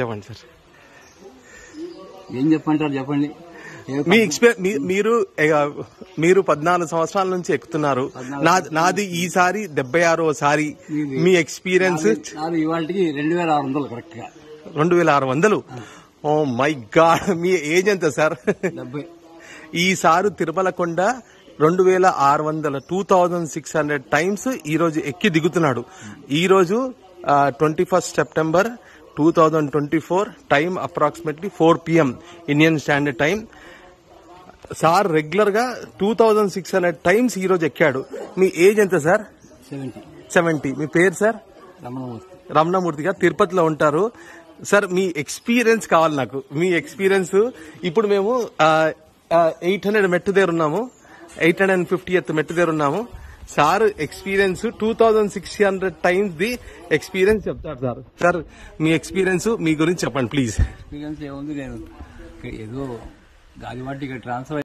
చెప్పండి సార్. ఏం చెప్పంటారు చెప్పండి. మీ మీరు 14 సంవత్సరాల నుంచి ఎక్కుతున్నారు. నాది ఈసారి 76వసారి. మీ ఎక్స్పీరియన్స్? ఇవాళకి 2600 కరెక్ట్ గా. 2600. Oh my God. మీ ఏజ్ ఎంత సార్? 70. ఈసారి తిరుమల కొండ 2600 2600 టైమ్స్ ఈ రోజు ఎక్కి దిగుతున్నాడు. ఈ రోజు 21 September 2024. Time approximately 4 PM Indian standard time. Sir regular గా 2600 టైమ్స్ ఈ రోజు ఎక్కాడు. మీ ఏజ్ ఎంత సార్? 70. మీ పేరు సార్? రమణమూర్తి గారు. తిరుపతిలో ఉంటారు. సార్ మీ ఎక్స్పీరియన్స్ కావాలి నాకు. మీ ఎక్స్పీరియన్స్. ఇప్పుడు మేము 800 మెట్టు దగ్గర ఉన్నాము. 850th మెట్టు దగ్గర ఉన్నాము. Sir experience 2600 times the experience చెప్తారు సార్. సార్ మీ ఎక్స్పీరియన్స్ మీ గురించి చెప్పండి ప్లీజ్. ఎక్స్పీరియన్స్ ఏముంది, నేను ఏదో గాలివాటికి ట్రాన్స్ఫర్